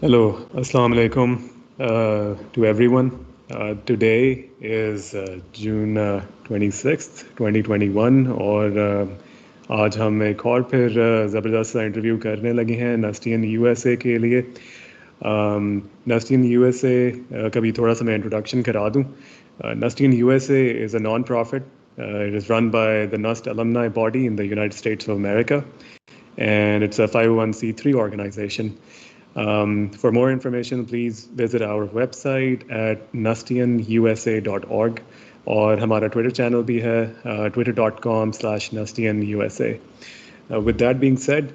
Hello, Assalamu alaikum to everyone. Today is June 26th, 2021 और आज हम एक और फिर ज़बरदस्त सा इंटरव्यू करने लगे हैं नस्टियन यूएसए के लिए। नस्टियन यूएसए कभी थोड़ा सा मैं इंट्रोडक्शन करा दूँ। नस्टियन USA is a non-profit. It is run by the NUST alumni body in the United States of America, and it's a 501c3 organization. For more information, please visit our website at nustianusa.org और हमारा Twitter channel भी है twitter.com/nustianusa. With that being said,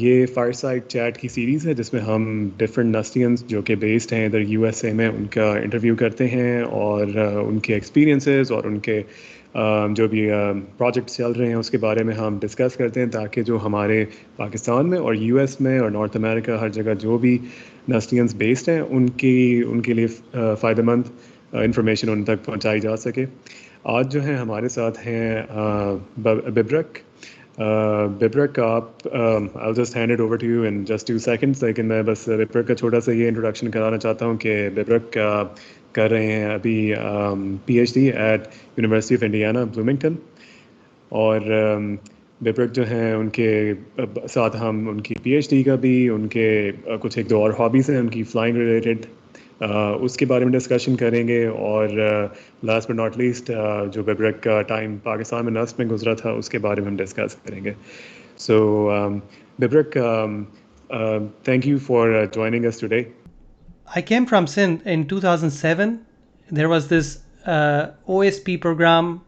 ये fireside chat की series है जिसमें हम different नस्टियंस जो कि बेस्ड हैं इधर यूएसए में उनका इंटरव्यू करते हैं और उनके एक्सपीरियंसेस और उनके जो भी प्रोजेक्ट्स चल रहे हैं उसके बारे में हम डिस्कस करते हैं ताकि जो हमारे पाकिस्तान में और यूएस में और नॉर्थ अमेरिका हर जगह जो भी नस्टियंस बेस्ड हैं उनके लिए फ़ायदेमंद इंफॉर्मेशन उन तक पहुंचाई जा सके। आज जो है हमारे साथ हैं बिब्रक। बिब्रक आप I'll just hand it over to you in just 2 seconds, लेकिन मैं बस बिब्रक का छोटा सा ये इंट्रोडक्शन कराना चाहता हूँ कि बिब्रक कर रहे हैं अभी PhD at university of Indiana Bloomington और बिब्रक जो हैं उनके साथ हम उनकी PhD का भी उनके कुछ एक दो और हॉबीज़ हैं उनकी फ्लाइंग रिलेटेड उसके बारे में डिस्कशन करेंगे और लास्ट बट नॉट लीस्ट जो बिब्रक का टाइम पाकिस्तान में नस्ट में गुजरा था उसके बारे में हम डिस्कस करेंगे। सो बिब्रक, thank you for joining us today. I came from Sindh in 2007. There was this OSP program.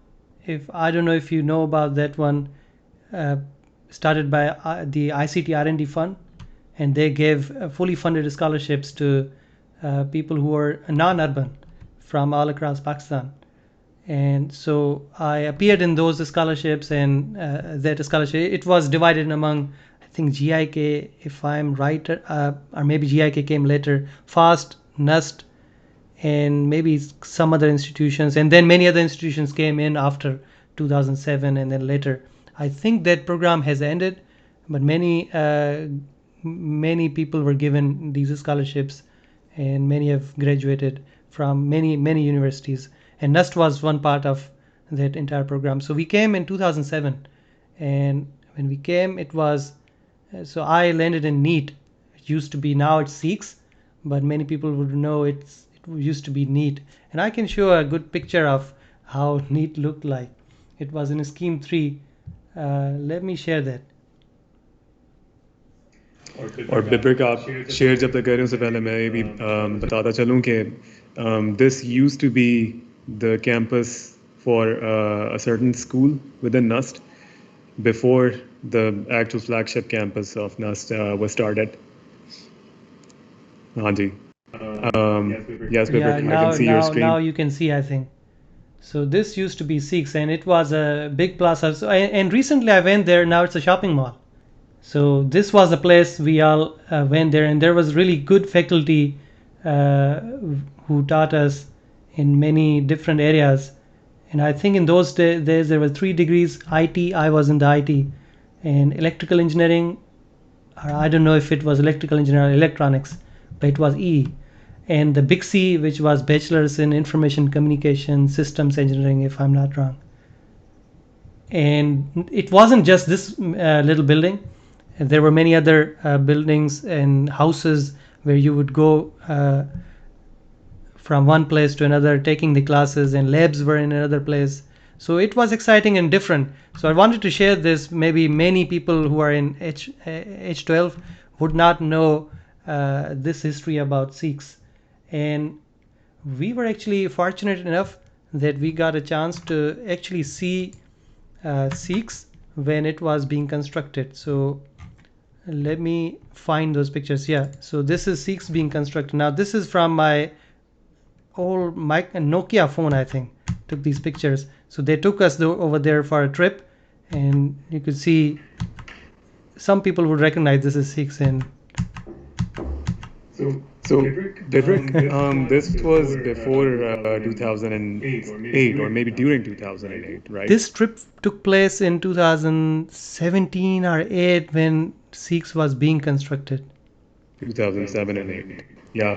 I don't know if you know about that one, started by the ICT R&D fund, and they gave fully funded scholarships to people who are non-urban from all across Pakistan. And so I appeared in those scholarships, and that scholarship, it was divided among, I think, GIK, if I'm right, or maybe GIK came later, FAST, NUST, and maybe some other institutions, and then many other institutions came in after 2007, and then later. I think that program has ended, but many people were given these scholarships, and many have graduated from many universities, and NUST was one part of that entire program. So we came in 2007, and when we came, it was so I landed in NEET. It used to be, now it's SEEKS, but many people would know it used to be NEET, and I can show a good picture of how NEET looked like. It was in scheme 3. Let me share that. और बिब्रक आप share जब तक कर रहे हैं उससे पहले मैं ये भी बताता चलूँ कि this used to be the campus for a certain school within NUST before the actual flagship campus of NUST was started. हाँ जी। Yes, Bibrek, I can see your screen. Now you can see, I think. So this used to be SEEKS, and it was a big plaza. So, and recently I went there. Now it's a shopping mall. So this was the place we all went there, and there was really good faculty who taught us in many different areas. And I think in those days there were 3 degrees. IT, I was in the IT, and electrical engineering, or I don't know if it was electrical engineering or electronics, but it was E. And the big C, which was bachelor's in information communication systems engineering, if I'm not wrong. And it wasn't just this little building. There were many other buildings and houses where you would go from one place to another taking the classes, and labs were in another place. So it was exciting and different. So I wanted to share this. Maybe many people who are in H12 would not know this history about SEEKS. And we were actually fortunate enough that we got a chance to actually see SEEKS when it was being constructed. So let me find those pictures. Yeah, so this is SEEKS being constructed. Now this is from my old Nokia phone, I think, took these pictures. So they took us over there for a trip, and you could see some people would recognize this is SEEKS. And so Bibrak, this was before 2008 or maybe during 2008, right? This trip took place in 2017 or 8 when SEEKS was being constructed. 2007 and 8. Yeah.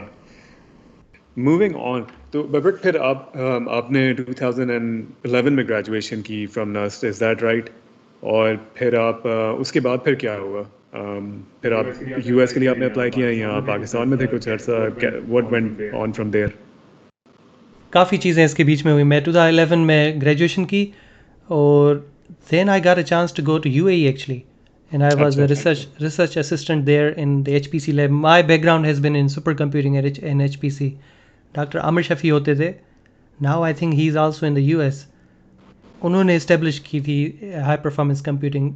Moving on. तो but फिर आप आपने 2011 में graduation की from NUST, is that right? और फिर आप उसके बाद फिर क्या हुआ? फिर आप यूएस के लिए आपने अप्लाई किया या पाकिस्तान में थे कुछ अर्सा? What went on from there? काफ़ी चीज़ें इसके बीच में हुई. मैं 2011 में ग्रेजुएशन की और then I got a chance to go to UAE actually, and I was a अच्छा. research assistant there in the HPC lab. My background has been in supercomputing in HPC. Dr. Amr Shafi होते थे. Now I think he's also in the US. उन्होंने establish की थी high performance computing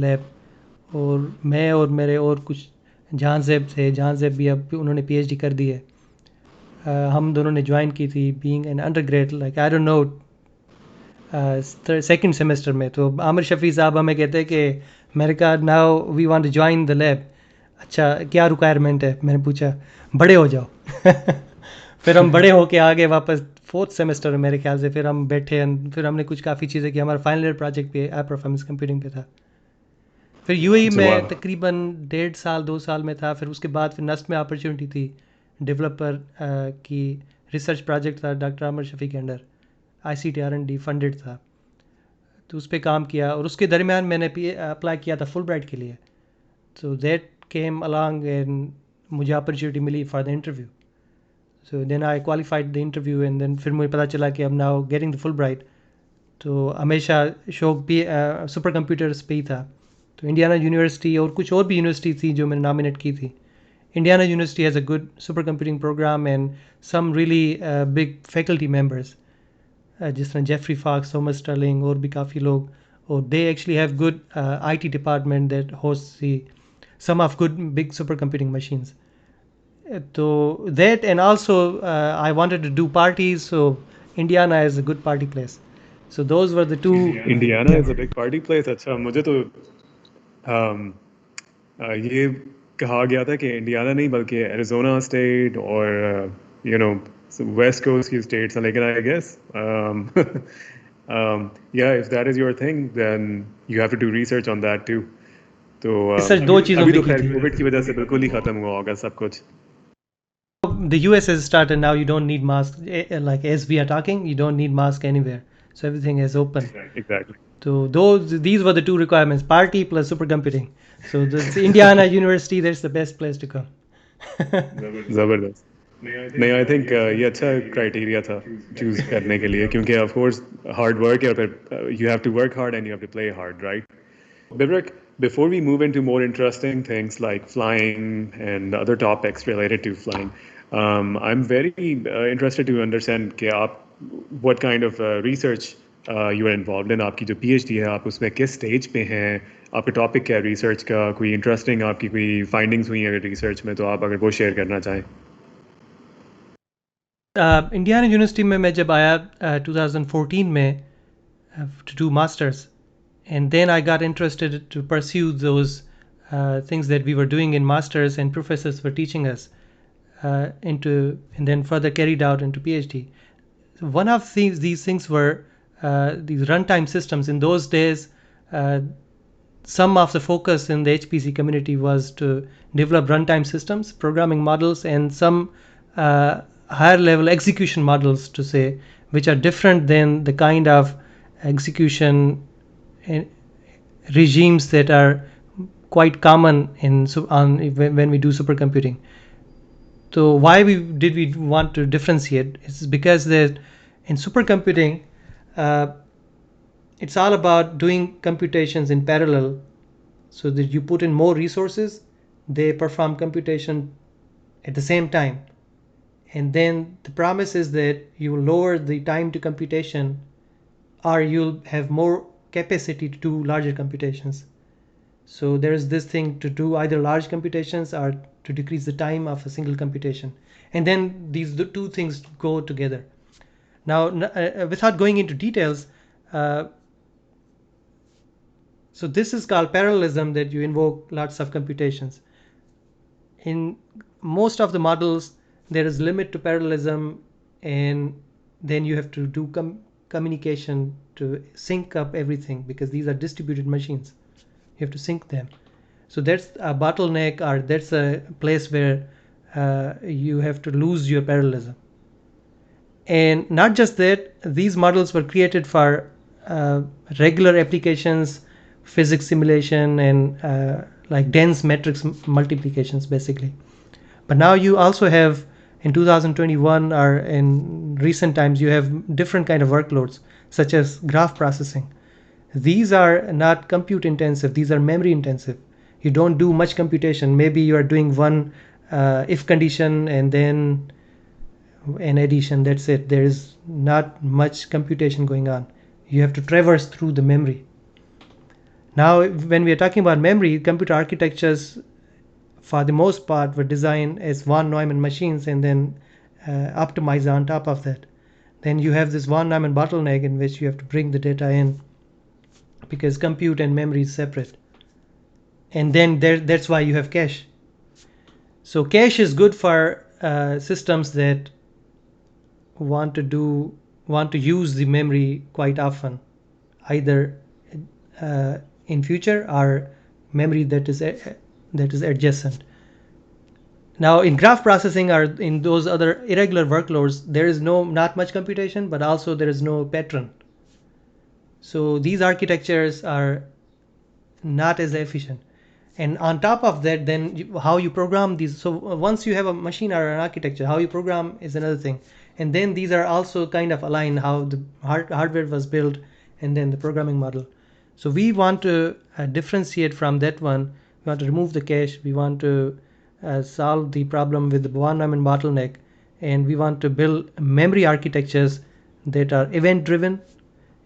lab. और मैं और मेरे और कुछ जहां ज़ेब थे. जहां ज़ेब भी अब उन्होंने PhD कर दी है. हम दोनों ने ज्वाइन की थी being an undergrad, like I don't know, second semester में. तो आमिर शफ़ी साहब हमें कहते हैं कि मैंने कहा now we want to join the lab. अच्छा क्या रिक्वायरमेंट है? मैंने पूछा. बड़े हो जाओ. फिर हम बड़े होके आ गए वापस फोर्थ सेमेस्टर में मेरे ख्याल से. फिर हम बैठे फिर हमने कुछ काफ़ी चीज़ें की. हमारा फाइनल ईयर प्रोजेक्ट पे हाई परफॉर्मेंस कंप्यूटिंग पे था. फिर यूएई अच्छा, में वाह. तकरीबन 1.5 साल 2 साल में था. फिर उसके बाद फिर नस्ट में अपॉर्चुनिटी थी डेवलपर की. रिसर्च प्रोजेक्ट था डॉक्टर आमिर शफ़ी के अंडर. ICT R&D फंडेड था. तो उस पर काम किया और उसके दरमियान मैंने अप्लाई किया था फुल ब्राइट के लिए. तो दैट केम अलॉन्ग एंड मुझे अपॉर्चुनिटी मिली for the interview. So then I qualified the interview and then फिर मुझे पता चला कि अब now getting the Fulbright. तो हमेशा शौक भी सुपर कंप्यूटर्स पे ही था. तो इंडियाना यूनिवर्सिटी और कुछ और भी यूनिवर्सिटी थी जो मैंने नॉमिनेट की थी. Indiana university has a good super computing programme and some really big faculty members, जिस तरह जेफरी फॉक्स, थॉमस स्टर्लिंग और भी काफ़ी लोग. और they actually have good IT department that host the some of good big super computing machines. तो that and also I wanted to do parties. So Indiana is a good party place. So those were the two. Indiana Yeah. Is a big party place. अच्छा, मुझे तो ये कहा गया था कि Indiana नहीं बल्कि एरिजोना स्टेट और वेस्ट कोस्ट की स्टेट्स हैं, लेकिन आई गेस या if that is your thing then you have to do research on that too. तो रिसर्च दो चीज़ों अभी पे तो की खैर थी. कोविड की वजह से बिल्कुल ही खत्म हुआ होगा सब कुछ. The US has started now. You don't need masks. Like as we are talking, you don't need mask anywhere. So everything is open. Exactly. So these were the two requirements: party plus supercomputing. So the Indiana University, that's the best place to come. ज़बरदस्त. नहीं, I think ये अच्छा criteria था choose करने के लिए, क्योंकि of course hard work है और फिर you have to work hard and you have to play hard, right? Bibrak, before we move into more interesting things like flying and other topics related to flying, I'm very interested to understand कि आप what kind of research you are involved in. आपकी जो PhD है आप उसमें किस stage पे हैं? आपका टॉपिक क्या है रिसर्च का? कोई इंटरेस्टिंग आपकी कोई फाइंडिंग्स हुई हैं रिसर्च में तो आप अगर वो शेयर करना चाहें. इंडियाना यूनिवर्सिटी में मैं जब आया 2014 में to do masters, and then I got interested to pursue those things that we were doing in masters and professors were teaching us into, and then further carried out into PhD. One of these things were these runtime systems. In those days, uh, some of the focus in the HPC community was to develop runtime systems, programming models, and some higher level execution models, to say, which are different than the kind of execution regimes that are quite common when we do supercomputing. So why did we want to differentiate? It's because that in supercomputing, it's all about doing computations in parallel, so that you put in more resources, they perform computation at the same time, and then the promise is that you will lower the time to computation, or you'll have more capacity to do larger computations. So there is this thing to do either large computations or to decrease the time of a single computation, and then the two things go together. Now, without going into details, so this is called parallelism, that you invoke lots of computations. In most of the models, there is limit to parallelism, and then you have to do communication to sync up everything, because these are distributed machines. You have to sync them. So that's a bottleneck, or that's a place where you have to lose your parallelism. And not just that, these models were created for regular applications, physics simulation, and like dense matrix multiplications, basically. But now you also have, in 2021 or in recent times, you have different kind of workloads, such as graph processing. These are not compute intensive, these are memory intensive. You don't do much computation. Maybe you are doing one if condition and then an addition, that's it. There is not much computation going on. You have to traverse through the memory. Now, when we are talking about memory, computer architectures for the most part were designed as von Neumann machines and then optimize on top of that. Then you have this von Neumann bottleneck in which you have to bring the data in because compute and memory is separate. And then that's why you have cache. So cache is good for systems that want to use the memory quite often, either in future or memory that is adjacent. Now, in graph processing or in those other irregular workloads, there is not much computation, but also there is no pattern. So these architectures are not as efficient. And on top of that, then how you program these. So once you have a machine or an architecture, how you program is another thing. And then these are also kind of aligned how the hardware was built and then the programming model. So we want to differentiate from that one. We want to remove the cache. We want to solve the problem with the von Neumann bottleneck. And we want to build memory architectures that are event driven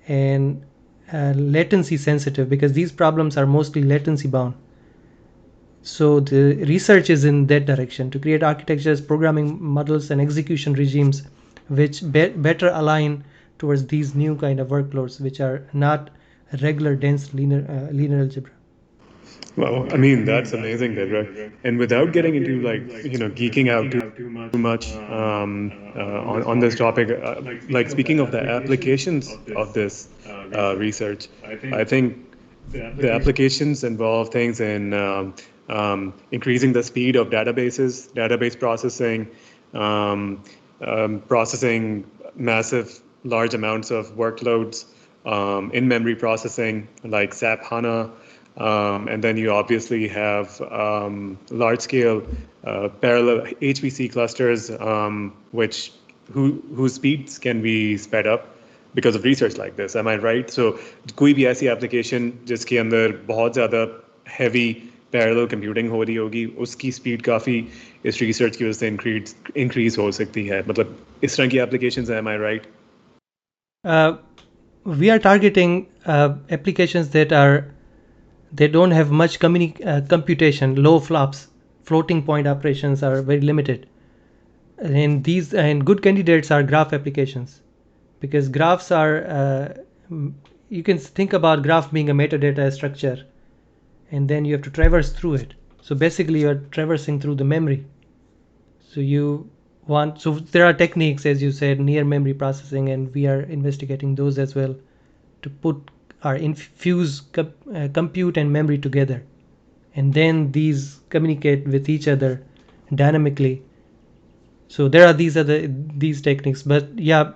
and latency sensitive, because these problems are mostly latency bound. So the research is in that direction, to create architectures, programming models, and execution regimes which better align towards these new kind of workloads, which are not regular dense linear algebra. Well, I mean, that's amazing, Bibrak. And without getting into geeking out too much on this topic, like speaking of the applications of this research, I think the applications involve things in increasing the speed of databases, database processing, processing massive, large amounts of workloads, in memory processing like SAP HANA. And then you obviously have large-scale parallel HPC clusters, whose speeds can be sped up because of research like this. Am I right? So कोई भी ऐसी application जिसके अंदर बहुत ज़्यादा heavy parallel computing हो रही होगी, उसकी speed काफ़ी इस research की वजह से increase हो सकती है. मतलब इस तरह की applications हैं, am I right? We are targeting applications they don't have much computation, low flops, floating point operations are very limited. And good candidates are graph applications, because graphs are, you can think about graph being a metadata structure, and then you have to traverse through it. So basically you are traversing through the memory. So there are techniques, as you said, near memory processing, and we are investigating those as well, to put or infuse compute and memory together, and then these communicate with each other dynamically. So there are these techniques, but yeah,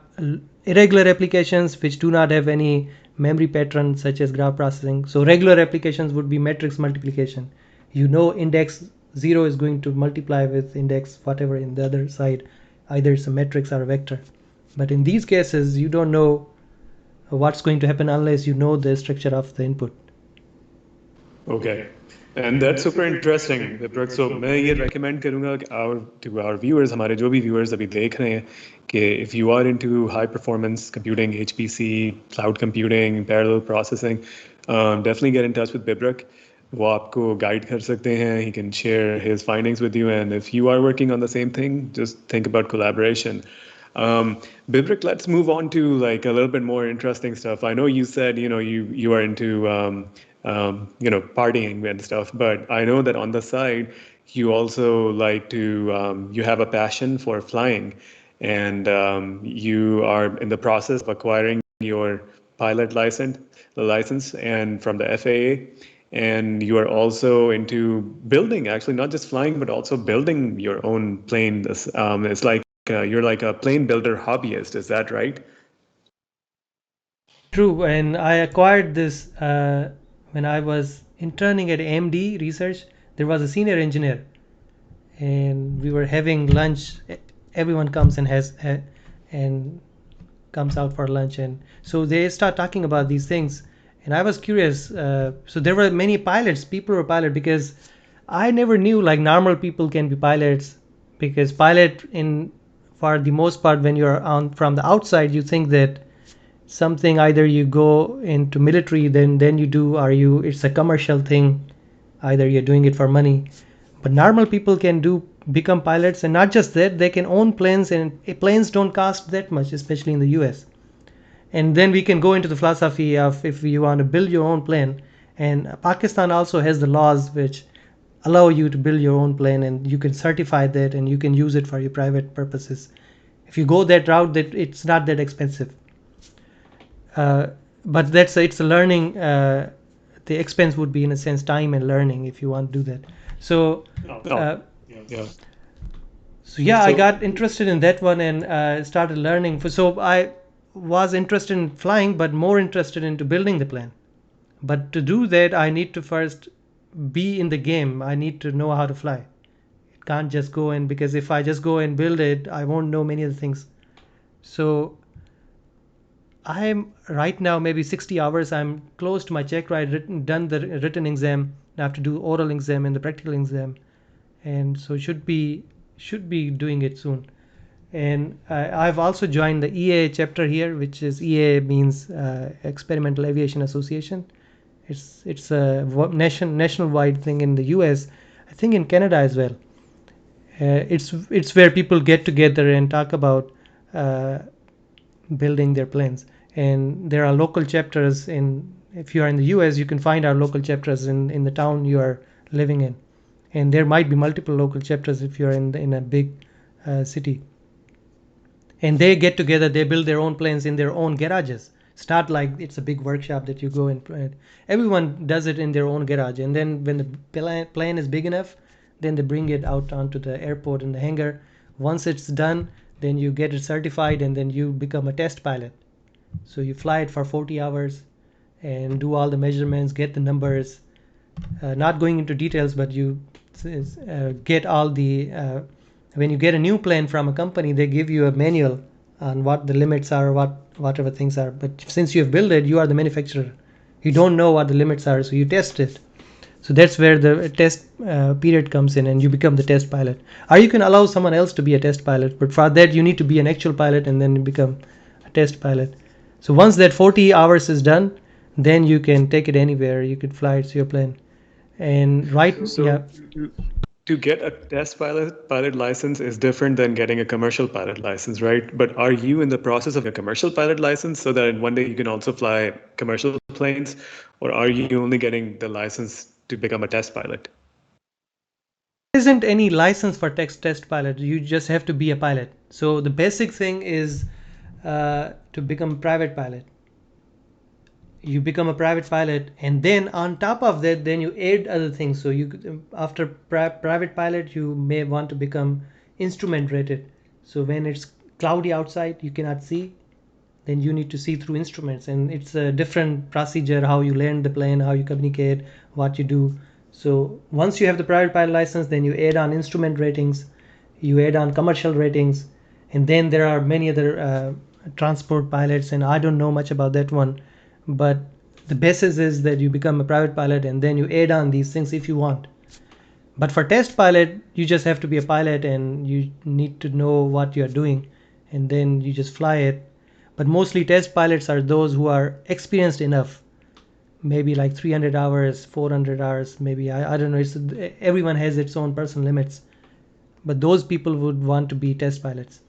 irregular applications which do not have any memory pattern, such as graph processing. So regular applications would be matrix multiplication. Index 0 is going to multiply with index whatever in the other side, either it's a matrix or a vector. But in these cases, you don't know what's going to happen unless you know the structure of the input. Okay. And that's super interesting, Bibrak. So मैं ये recommend करूँगा to our viewers, हमारे जो भी viewers अभी देख रहे हैं, कि if you are into high performance computing, HPC, cloud computing, parallel processing, definitely get in touch with Bibrak. वो आपको guide कर सकते हैं. He can share his findings with you. And if you are working on the same thing, just think about collaboration. Bibrak, let's move on to like a little bit more interesting stuff. I know you said, you are into, partying and stuff, but I know that on the side, you also like to, you have a passion for flying, and you are in the process of acquiring your pilot license and from the FAA. and you are also into building, actually, not just flying, but also building your own plane. It's like you're like a plane builder hobbyist. Is that right? True, and I acquired this when I was interning at AMD Research. There was a senior engineer, and we were having lunch. Everyone comes and and comes out for lunch, and so they start talking about these things. And I was curious. So there were many pilots. People were pilot because I never knew like normal people can be pilots, because pilot in for the most part when you're on from the outside you think that something either you go into military then you do, or you it's a commercial thing, either you're doing it for money. But normal people can do become pilots, and not just that, they can own planes, and planes don't cost that much, especially in the US. And then we can go into the philosophy of if you want to build your own plane, and Pakistan also has the laws which allow you to build your own plane, and you can certify that and you can use it for your private purposes. If you go that route, that it's not that expensive. uh, but it's a learning. The expense would be in a sense time and learning if you want to do that. So uh, Yeah. so yeah, I So got interested in that one and started learning. So I was interested in flying, but more interested into building the plane. But to do that, I need to first be in the game. I need to know how to fly. It can't just go in, because if I just go and build it, I won't know many of the things. So I'm right now maybe 60 hours. I'm close to my check ride, done the written exam. I have to do oral exam and the practical exam, and so should be doing it soon. And I've also joined the EA chapter here, which is EA means Experimental Aviation Association. It's a nationwide thing in the US. I think in Canada as well. It's where people get together and talk about uh, building their planes. And there are local chapters in. If you are in the US, you can find our local chapters in the town you are living in, and there might be multiple local chapters if you're in a big city. And they get together, they build their own planes in their own garages. Start like it's a big workshop that you go and everyone does it in their own garage, and then when the plane is big enough, then they bring it out onto the airport in the hangar. Once it's done, then you get it certified, and then you become a test pilot. So you fly it for 40 hours and do all the measurements, get the numbers. Not going into details, but you get all the when you get a new plane from a company, they give you a manual on what the limits are, whatever things are. But since you have built it, you are the manufacturer. You don't know what the limits are, so you test it. So that's where the test period comes in, and you become the test pilot. Or you can allow someone else to be a test pilot, but for that you need to be an actual pilot and then you become a test pilot. So once that 40 hours is done, then you can take it anywhere. You could fly it to your plane. And yeah. To get a test pilot license is different than getting a commercial pilot license, right? But are you in the process of a commercial pilot license so that one day you can also fly commercial planes, or are you only getting the license to become a test pilot? There isn't any license for test pilot. You just have to be a pilot. So the basic thing is to become a private pilot. You become a private pilot, and then on top of that, then you add other things. So you after private pilot, you may want to become instrument rated. So when it's cloudy outside, you cannot see, then you need to see through instruments, and it's a different procedure how you land the plane, how you communicate, what you do. So once you have the private pilot license, then you add on instrument ratings, you add on commercial ratings, and then there are many other transport pilots, and I don't know much about that one. But the basis is that you become a private pilot, and then you add on these things if you want. But for test pilot, you just have to be a pilot and you need to know what you're doing, and then you just fly it. But mostly test pilots are those who are experienced enough, maybe like 300 hours, 400 hours, maybe. I don't know. Everyone has its own personal limits, but those people would want to be test pilots.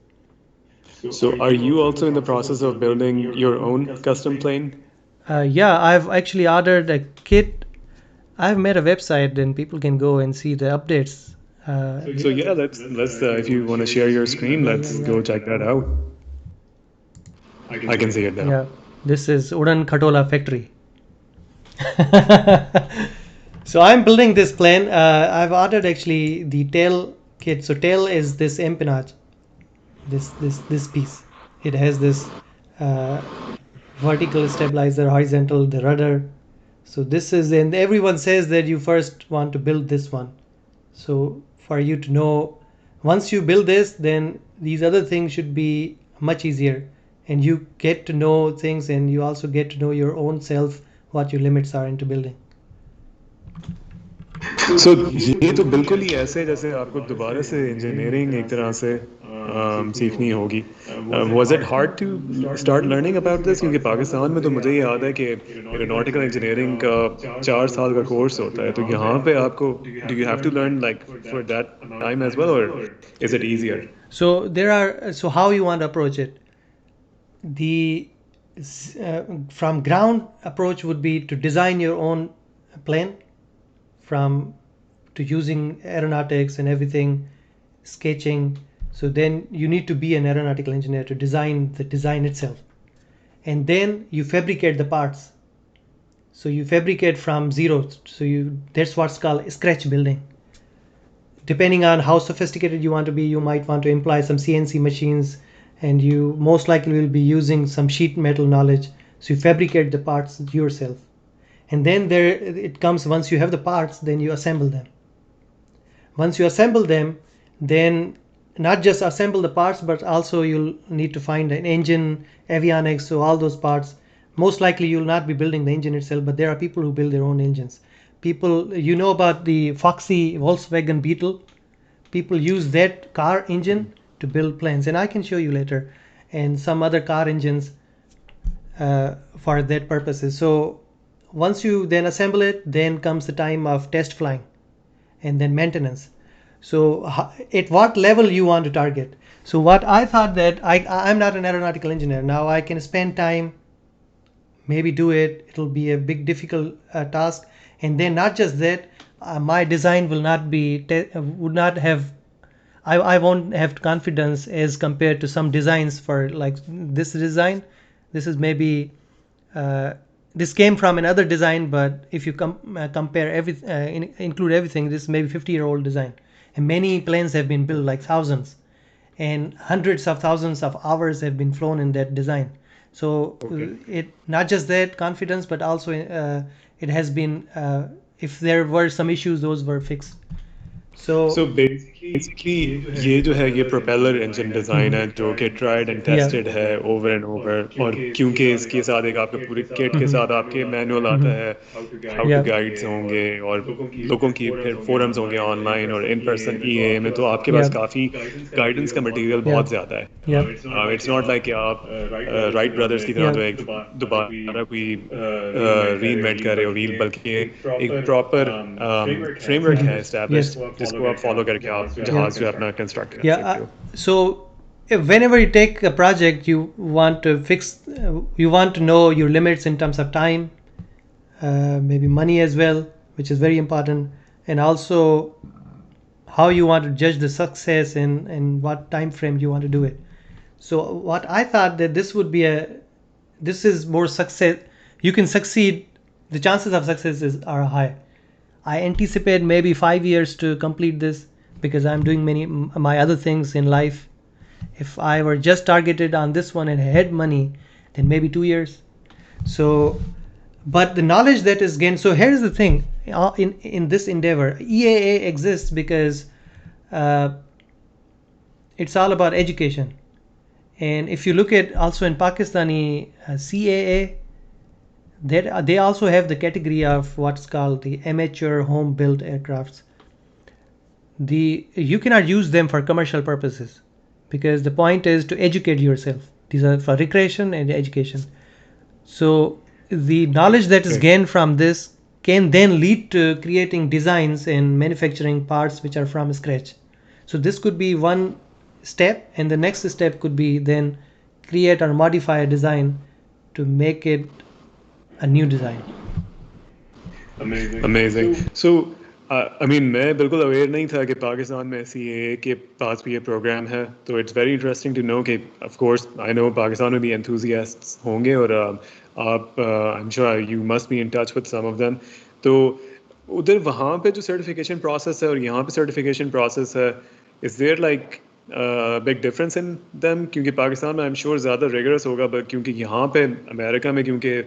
So are you also in the process of building your own custom plane? Yeah, I've actually ordered a kit. I've made a website, and people can go and see the updates. So yeah, let's if you want to share your screen, let's go check that out. I can see it now. Yeah, this is Udan Khatola factory. So I'm building this plane. I've ordered actually the tail kit. So tail is this empennage, this piece. It has this uh, vertical stabilizer, horizontal, the rudder. So this is, and everyone says that you first want to build this one. So for you to know, once you build this, then these other things should be much easier, and you get to know things, and you also get to know your own self, what your limits are into building. सो ये तो बिल्कुल ही ऐसे जैसे आपको दोबारा से engineering एक तरह से सीखनी होगी. Was it hard to start learning about this, क्योंकि पाकिस्तान में तो मुझे याद है कि एरोनॉटिकल इंजीनियरिंग का 4 साल का कोर्स होता है, तो यहाँ पे आपको do you have to learn like for that time as well, और is it easier? So how you want to approach it? The from ground approach would be to design your own plane, from to using aeronautics and everything, sketching. So then you need to be an aeronautical engineer to design the design itself, and then you fabricate the parts. So you fabricate from zero. So that's what's called scratch building. Depending on how sophisticated you want to be, you might want to employ some CNC machines, and you most likely will be using some sheet metal knowledge. So you fabricate the parts yourself, and then there it comes. Once you have the parts, then you assemble them. Once you assemble them, then not just assemble the parts, but also you'll need to find an engine, avionics, so all those parts. Most likely you'll not be building the engine itself, but there are people who build their own engines. People, you know about the Foxy Volkswagen Beetle? People use that car engine to build planes, and I can show you later, and some other car engines for that purposes. So once you then assemble it, then comes the time of test flying and then maintenance. So at what level you want to target? So what I thought, that I'm not an aeronautical engineer. Now I can spend time, maybe do it. It'll be a big difficult task, and then not just that, my design will not be would not have. I won't have confidence as compared to some designs for like this design. This is maybe this came from another design, but if you compare include everything, this may be 50-year-old design, and many planes have been built, like thousands, and hundreds of thousands of hours have been flown in that design. So it not just that confidence, but also it has been if there were some issues, those were fixed. So basically ये जो है ये propeller engine design है जो कि tried and tested है over and over, और क्योंकि इसके साथ एक आपके पूरे किट के साथ आपके मैनुअल आता है, हाउ टू गाइड्स होंगे, और लोगों की फिर फोरम्स होंगे ऑनलाइन और इन पर्सन ईए में, तो आपके पास काफ़ी गाइडेंस का मटेरियल बहुत ज़्यादा है. इट्स नॉट लाइक कि आप राइट ब्रदर्स की तरह तो एक दोबारा कोई री इन्वेंट कर रहे हो व्हील, बल्कि एक प्रॉपर फ्रेमवर्क है एस्टैब्लिश्ड जिसको आप फॉलो करके आप जहाज जो है अपना कंस्ट्रक्ट कर सकते हो. So whenever you take a project, you want to you want to know your limits in terms of time, maybe money as well, which is very important, and also how you want to judge the success and what time frame you want to do it. So what I thought, that this is more success. You can succeed. The chances of success are high. I anticipate maybe 5 years to complete this, because I'm doing my other things in life. If I were just targeted on this one and had money, then maybe 2 years. So, but the knowledge that is gained. So here's the thing: in this endeavor, EAA exists because it's all about education. And if you look at also in Pakistani CAA, they also have the category of what's called the amateur home built aircrafts. You cannot use them for commercial purposes, because the point is to educate yourself. These are for recreation and education. So the knowledge that is gained from this can then lead to creating designs and manufacturing parts which are from scratch. So this could be one step, and the next step could be then create or modify a design to make it a new design. Amazing. So I mean, मैं बिल्कुल aware नहीं था कि पाकिस्तान में CAA के पास भी ये programme है, तो it's very interesting to know कि of course I know Pakistan में भी एंथुजियास्ट्स होंगे, और आप I am sure you must be in touch with some of them. तो उधर वहाँ पे जो सर्टिफिकेशन प्रोसेस है और यहाँ पे सर्टिफिकेशन प्रोसेस है, is there like big difference in them? क्योंकि पाकिस्तान में आई एम श्योर ज़्यादा रिगरस होगा, बट क्योंकि यहाँ पे अमेरिका में क्योंकि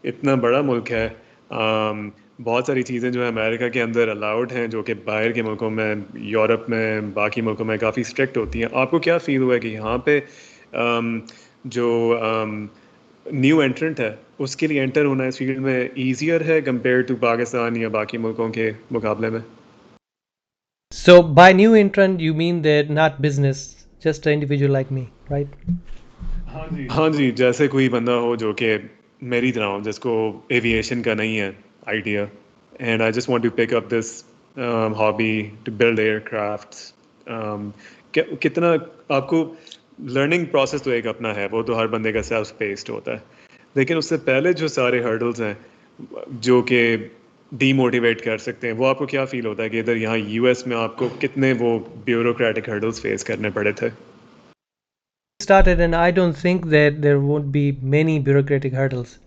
इतना बड़ा मुल्क है, बहुत सारी चीज़ें जो है अमेरिका के अंदर अलाउड हैं जो कि बाहर के मुल्कों में, यूरोप में, बाकी मुल्कों में काफ़ी स्ट्रिक्ट होती हैं। आपको क्या फील हुआ है कि यहाँ पे जो न्यू एंट्रेंट है उसके लिए एंटर होना इस फील्ड में ईजियर है कंपेयर टू पाकिस्तान या बाकी मुल्कों के मुकाबले में? So by new entrant, you mean that not business, just an individual like me, right? हाँ जी, जैसे कोई बंदा हो जो कि मेरी तरह हो, जिसको एविएशन का नहीं है idea, and I just want to pick up this hobby to build aircrafts, कितना आपको लर्निंग प्रोसेस तो एक अपना है, वो तो हर बंदे का सेल्फ पेस्ड होता है, लेकिन उससे पहले जो सारे हर्डल्स हैं जो कि डीमोटिवेट कर सकते हैं, वो आपको क्या फील होता है कि इधर यहाँ यूएस में आपको कितने वो ब्यूरोक्रेटिक हर्डल्स फेस करने पड़े थे? Started, and I don't think that there won't be many bureaucratic hurdles.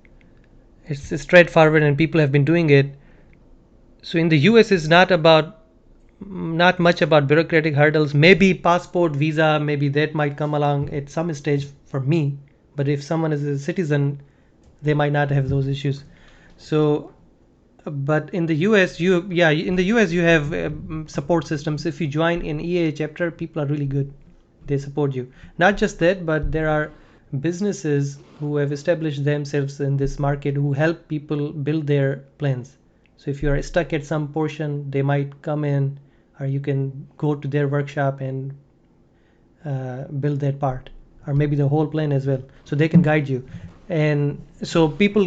It's straightforward, and people have been doing it. So in the US, it's not much about bureaucratic hurdles. Maybe passport, visa, maybe that might come along at some stage for me. But if someone is a citizen, they might not have those issues. So, but in the US, in the US you have support systems. If you join in EA chapter, people are really good. They support you. Not just that, but there are businesses who have established themselves in this market who help people build their plans. So if you are stuck at some portion, they might come in, or you can go to their workshop and build that part, or maybe the whole plan as well. So they can guide you. And so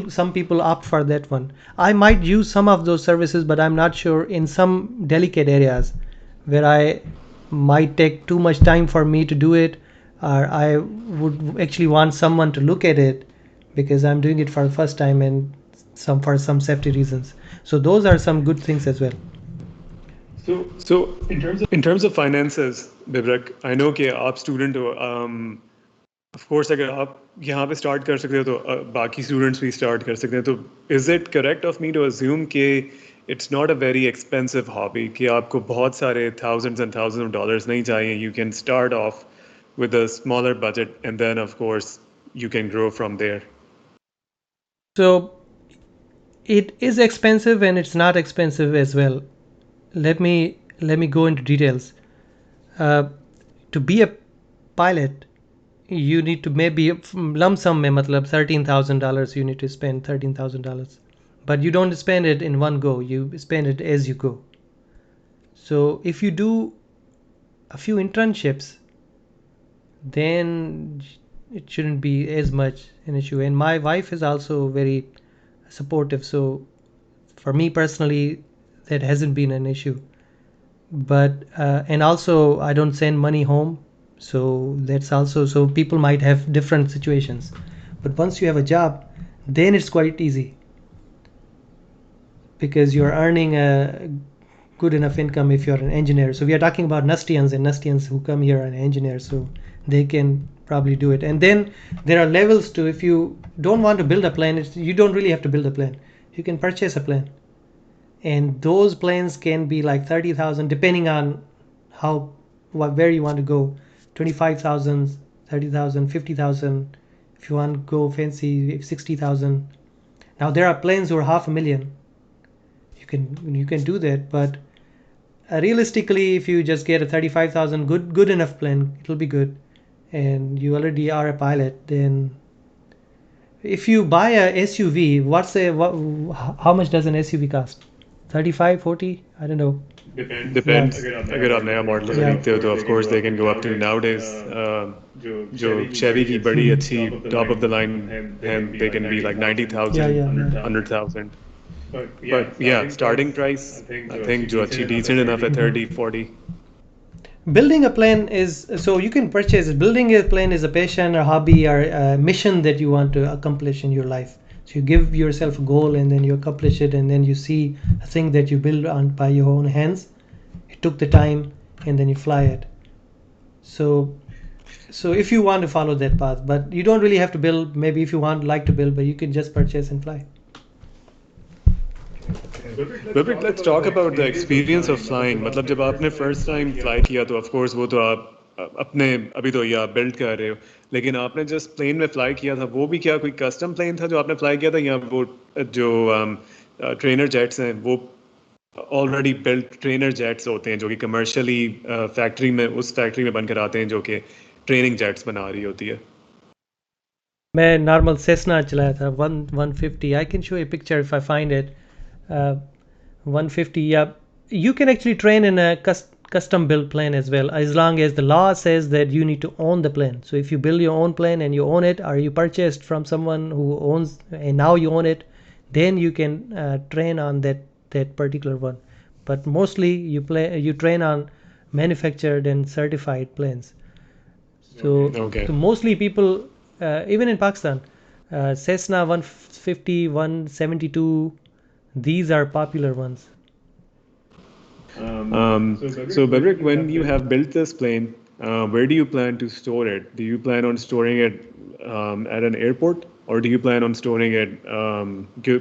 some people opt for that one. I might use some of those services, but I'm not sure in some delicate areas where I might take too much time for me to do it, or I would actually want someone to look at it because I'm doing it for the first time and for some safety reasons. So those are some good things as well. So in terms of finances, Bibrak, I know कि आप student हो, of course अगर आप यहाँ पे start कर सकते हो तो बाकी स्टूडेंट्स भी स्टार्ट कर सकते हैं, तो is it correct of me to assume कि it's not a very expensive hobby, कि आपको बहुत सारे thousands and thousands of dollars नहीं चाहिए? You can start off with a smaller budget and then of course you can grow from there. So it is expensive and it's not expensive as well. Let me go into details. To be a pilot, you need to maybe lump sum mein matlab $13,000 you need to spend $13,000, but you don't spend it in one go, you spend it as you go. So if you do a few internships, then it shouldn't be as much an issue. And my wife is also very supportive, so for me personally that hasn't been an issue. But and also I don't send money home, so that's also, so people might have different situations, but once you have a job, then it's quite easy because you're earning a good enough income if you're an engineer. So we are talking about Nustians who come here and engineers, so they can probably do it. And then there are levels to, if you don't want to build a plane, you don't really have to build a plane, you can purchase a plane, and those planes can be like 30,000 depending on where you want to go. 25,000, 30,000, 50,000. If you want to go fancy, 60,000. Now there are planes who are $500,000. You can do that, but realistically, if you just get a 35,000 good enough plane, it'll be good, and you already are a pilot. Then if you buy a SUV, how much does an SUV cost? 35, 40? I don't know. Depends. अगर आप नया model खरीदते हो तो of course they can go up to nowadays जो Chevy की बड़ी अच्छी top of the line हैं, they can be like 90,000, 100,000. But yeah, starting price I think जो अच्छी decent enough है 30, 40. Building a plane is, so you can purchase it. Building a plane is a passion or hobby or a mission that you want to accomplish in your life. So you give yourself a goal and then you accomplish it, and then you see a thing that you build on by your own hands. You took the time and then you fly it. So if you want to follow that path, but you don't really have to build. Maybe if you like to build, but you can just purchase and fly. Viprik, let's talk about the experience of flying. मतलब जब आपने first time fly किया तो of course वो तो आप अपने अभी तो ये आप build कर रहे हो, लेकिन आपने just plane में fly किया था, वो भी क्या कोई custom plane था जो आपने fly किया था, या वो जो trainer jets हैं वो ऑलरेडी बिल्ट ट्रेनर जेट्स होते हैं जो कि कमर्शियली फैक्ट्री में उस फैक्ट्री में बनकर आते हैं जो कि ट्रेनिंग जेट्स बना रही होती है? मैं नॉर्मल सेस्ना चलाया था 150. I can show A picture if I find it. 150, yeah. You can actually train in a custom built plane as well, as long as the law says that you need to own the plane. So if you build your own plane and you own it, or you purchased from someone who owns and now you own it, then you can train on that particular one. But mostly you train on manufactured and certified planes. So, Okay. so mostly people, even in Pakistan, Cessna 150, 172, these are popular ones. So Bibrak, when you have built this plane, where do you plan to store it? Do you plan on storing it at an airport, or do you plan on storing it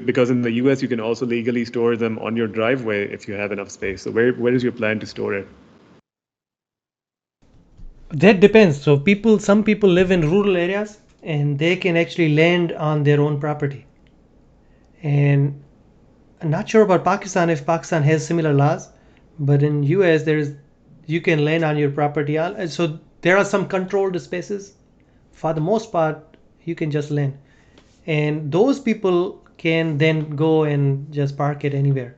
because in the US you can also legally store them on your driveway if you have enough space. So where is your plan to store it? That depends. So some people live in rural areas and they can actually land on their own property. And I'm not sure about Pakistan, if Pakistan has similar laws, but in US you can land on your property. So there are some controlled spaces. For the most part, you can just land, and those people can then go and just park it anywhere.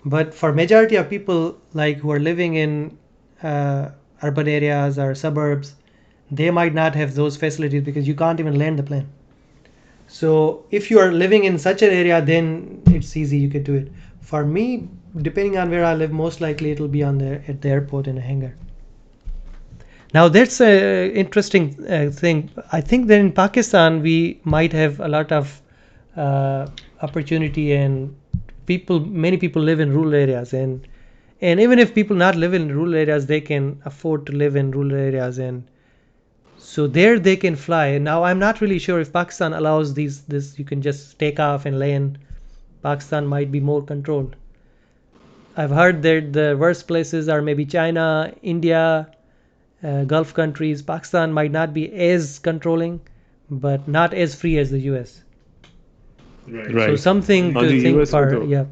But for majority of people like who are living in urban areas or suburbs, they might not have those facilities because you can't even land the plane. So if you are living in such an area, then it's easy, you can do it. For me, depending on where I live, most likely it'll be at the airport in a hangar. Now that's an interesting thing. I think that in Pakistan we might have a lot of opportunity, and many people live in rural areas, and even if people not live in rural areas, they can afford to live in rural areas, and so there they can fly. Now I'm not really sure if Pakistan allows this you can just take off and land. Pakistan might be more controlled. I've heard that the worst places are maybe China, India, Gulf countries. Pakistan might not be as controlling, but not as free as the US. Right. So something On to the think US में for. तो Yeah.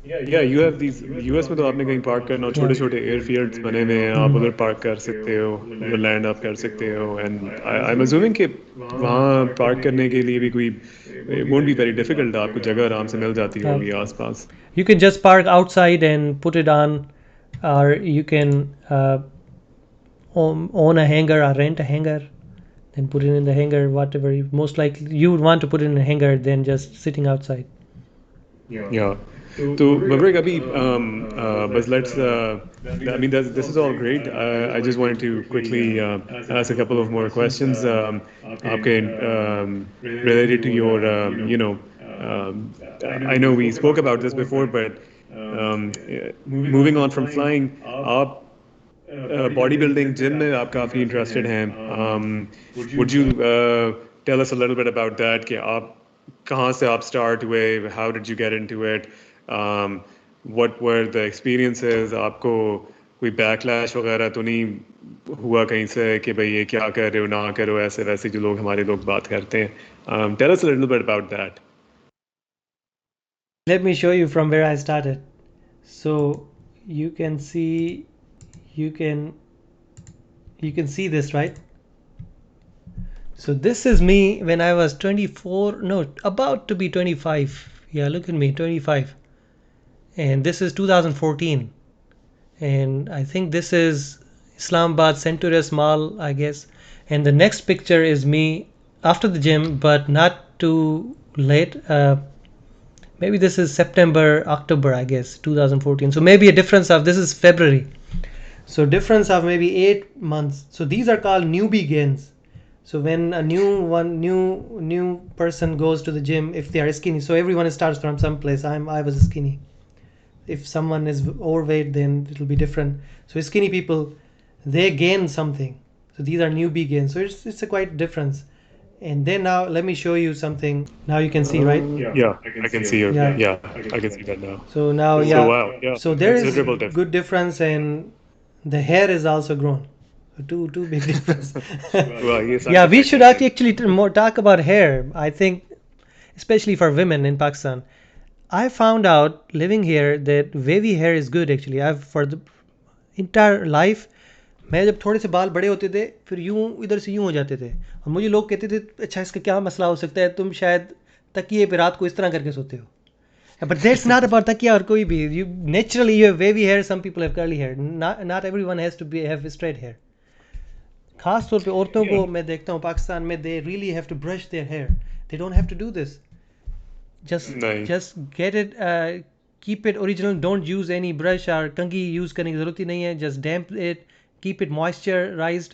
Yeah, you have these US में तो आपने कहीं park करना, छोटे छोटे airfields बने हुए हैं, आप उधर पार्क कर सकते हो, उधर लैंड अप कर सकते हो, एंड आई एम अज्यूमिंग कि वहाँ पार्क करने के लिए भी कोई वोंट बी वेरी डिफिकल्ट, आपको जगह आराम से मिल जाती होगी आसपास. You can just park outside and put it on, or you can own a hangar or rent a hangar, then put it in the hangar. Whatever, most likely you would want to put it in a hangar than just sitting outside. Yeah. So Bibrak, अभी बस let's I mean this is all great. I just wanted to quickly ask a couple of more questions. आपके related to your I know we spoke about this before, but moving on from flying, आप bodybuilding gym में आप काफ़ी interested हैं. Would you tell us a little bit about that? कि आप कहाँ से आप start हुए? How did you get into it? What were the experiences? आपको कोई backlash वगैरह तो नहीं हुआ कहीं से कि भाई ये क्या कर रहे हो, ना करो, ऐसे वैसे जो लोग हमारे लोग बात करते हैं? Tell us a little bit about that. Let me show you from where I started. So you can see this, right? So this is me when I was 24, no, about to be 25. Yeah, look at me, 25. And this is 2014. And I think this is Islamabad Centurious Mall, I guess. And the next picture is me after the gym, but not too late. Maybe this is September, October, I guess, 2014. So maybe a difference of, this is February. So difference of maybe 8 months. So these are called newbie gains. So when a new person goes to the gym, if they are skinny, so everyone starts from some place. I was skinny. If someone is overweight, then it will be different. So skinny people, they gain something. So these are newbie gains. So it's a quite difference. And then now let me show you something. Now you can see, right? Yeah, I can see your. Yeah. Yeah, I can see that now. So now, So yeah. wow, yeah, So there is considerable difference. good difference, and the hair is also grown. So two big difference. Wow, ये side Yeah, we effect should है फिर. actually more talk about hair. I think, especially for women in Pakistan. I found out living here that wavy hair is good actually. I've for the entire life मैं जब थोड़े से बाल बड़े होते थे फिर यूं इधर से यूं हो जाते थे और मुझे लोग कहते थे अच्छा इसका क्या मसला हो सकता है तुम शायद तकिए पे रात को इस तरह करके सोते हो बट दैट्स नॉट अबाउट तकिया और कोई भी you naturally you have wavy hair some people have curly hair not everyone has to be have straight hair खास तौर पे औरतों को मैं देखता हूँ पाकिस्तान में they really have to brush their hair they don't have to do this नहीं. just get it keep it original don't use any brush or कंघी use करने की ज़रूरत ही नहीं है just damp it keep it moisturized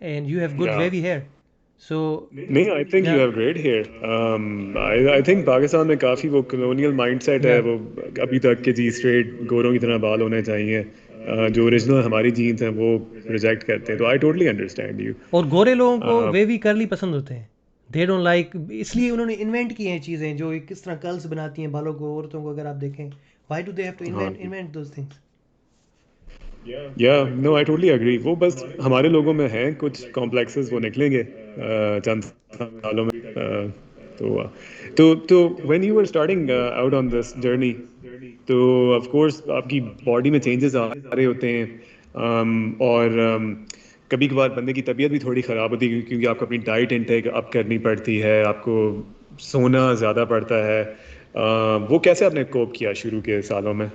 and you have good Yeah. wavy hair so नहीं, I think you yeah have great hair. I think Pakistan में काफ़ी वो colonial mindset है yeah वो अभी तक के जी straight गोरों की तरह बाल होने चाहिए. जो ओरिजिनल हमारी जीन्स हैं वो रिजेक्ट करते हैं तो आई टोटली अंडरस्टैंड यू. और गोरे लोगों को वेवी कर्ली पसंद होते हैं दे डोंट लाइक इसलिए उन्होंने इन्वेंट की हैं चीज़ें जो किस तरह कर्ल्स बनाती हैं बालों को औरतों को अगर आप देखें why do they have to हाँ. invent those things या नो आई टोटली एग्री. वो बस हमारे लोगों में हैं कुछ कॉम्प्लेक्सेस वो निकलेंगे चंद सालों में. तो when you were starting out on this journey तो ऑफ कोर्स आपकी बॉडी में चेंजेस आ रहे होते हैं. और कभी कभार बंदे की तबीयत भी थोड़ी ख़राब होती है क्योंकि आपको अपनी डाइट इनटेक अप करनी पड़ती है आपको सोना ज़्यादा पड़ता है. वो कैसे आपने कोप किया शुरू के सालों में?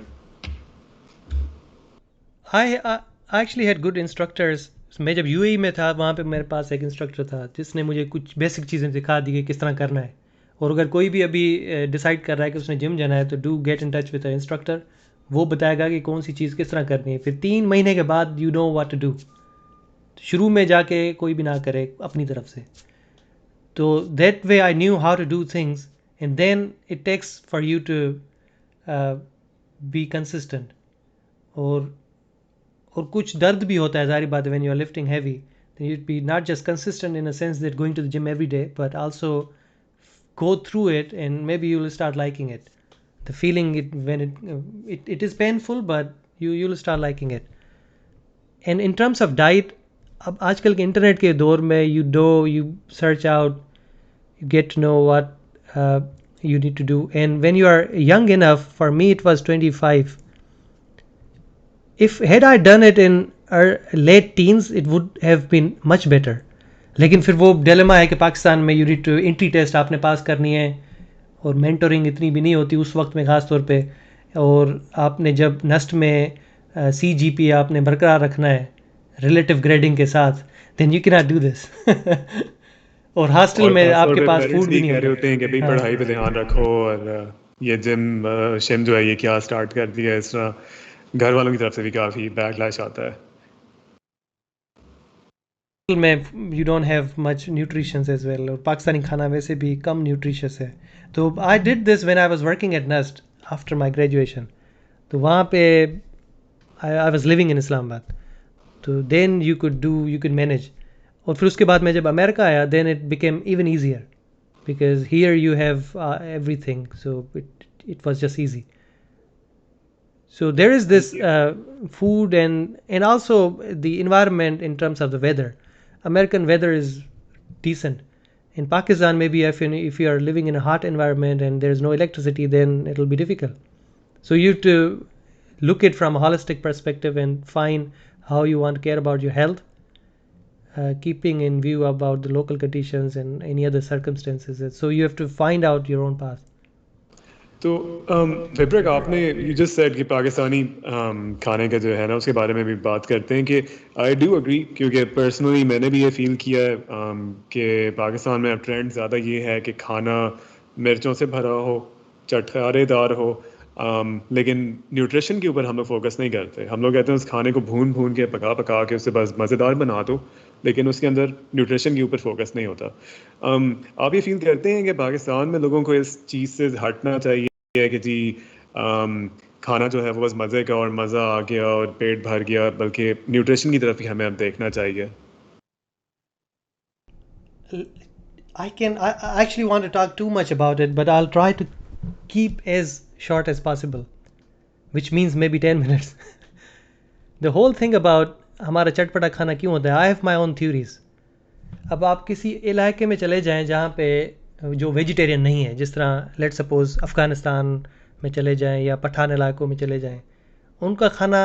I actually had good instructors. मैं जब यूएई में था वहाँ पे मेरे पास एक इंस्ट्रक्टर था जिसने मुझे कुछ बेसिक चीज़ें सिखा दी कि किस तरह करना है और अगर कोई भी अभी डिसाइड कर रहा है कि उसने जिम जाना है तो do get in touch with a instructor वो बताएगा कि कौन सी चीज़ किस तरह करनी है फिर 3 महीने के बाद you know what to do शुरू में जाके कोई भी ना करे अपनी तरफ से तो that way I knew how to do things and then it takes for you to be consistent और कुछ दर्द भी होता है ज़ाहिर बात है when you are lifting heavy then you'd be not just consistent in a sense that going to the gym every day but also go through it and maybe you'll start liking it the feeling it when it is painful but you'll start liking it and in terms of diet अब आजकल के internet के दौर में you search out you get to know what you need to do and when you are young enough for me it was 25 if had I done it in late teens it would have been much better लेकिन फिर वो dilemma है कि पाकिस्तान में you need to entry test आपने पास करनी है और मेंटोरिंग इतनी भी नहीं होती उस वक्त में ख़ास तौर पे और आपने जब नस्ट में CGP आपने बरकरार रखना है रिलेटिव ग्रेडिंग के साथ then you can not do this और हॉस्टल और में खास तौर आपके पे पास पेरेंट्स फूड भी भी नहीं कह रहे होता होते हैं कि भाई हाँ पढ़ाई पे ध्यान रखो और ये जिम शिम जो है ये क्या स्टार्ट कर दिया है. इस तरह घर वालों की तरफ से भी काफ़ी बैकलैश आता है. में you don't have much nutritions as well और पाकिस्तानी खाना वैसे भी कम न्यूट्रिशियस है तो I did this when I was working at NUST after my graduation तो वहाँ पे I was living in Islamabad तो देन यू कुड मैनेज और फिर उसके बाद मैं जब अमेरिका आया then it became even easier because here you have everything so it was just easy so there is this food and also the environment in terms of the weather American weather is decent in Pakistan maybe if you are living in a hot environment and there is no electricity then it will be difficult so you have to look it from a holistic perspective and find how you want to care about your health keeping in view about the local conditions and any other circumstances so you have to find out your own path तो विब्रक आपने you just said कि पाकिस्तानी खाने का जो है ना उसके बारे में भी बात करते हैं कि आई डू अग्री क्योंकि पर्सनली मैंने भी ये फील किया है कि पाकिस्तान में अब ट्रेंड ज़्यादा ये है कि खाना मिर्चों से भरा हो चटखारेदार हो. लेकिन न्यूट्रिशन के ऊपर हम लोग फोकस नहीं करते. हम लोग कहते हैं उस खाने को भून भून के पका पका के उससे बस मज़ेदार बना दो लेकिन उसके अंदर न्यूट्रिशन के ऊपर फोकस नहीं होता. आप ये फील करते हैं कि पाकिस्तान में लोगों को इस चीज़ से हटना चाहिए है कि जी खाना जो है वो बस मज़े का और मज़ा आ गया और पेट भर गया बल्कि न्यूट्रिशन की तरफ ही हमें अब देखना चाहिए? I actually want to talk too much about it, but I'll try to keep as short as possible, which means maybe 10 minutes. The whole thing about हमारा चटपटा खाना क्यों होता है, I have my own theories. अब आप किसी इलाके में चले जाएं जहाँ पे जो वेजिटेरियन नहीं है, जिस तरह लेट सपोज अफ़गानिस्तान में चले जाएं या पठान इलाकों में चले जाएं, उनका खाना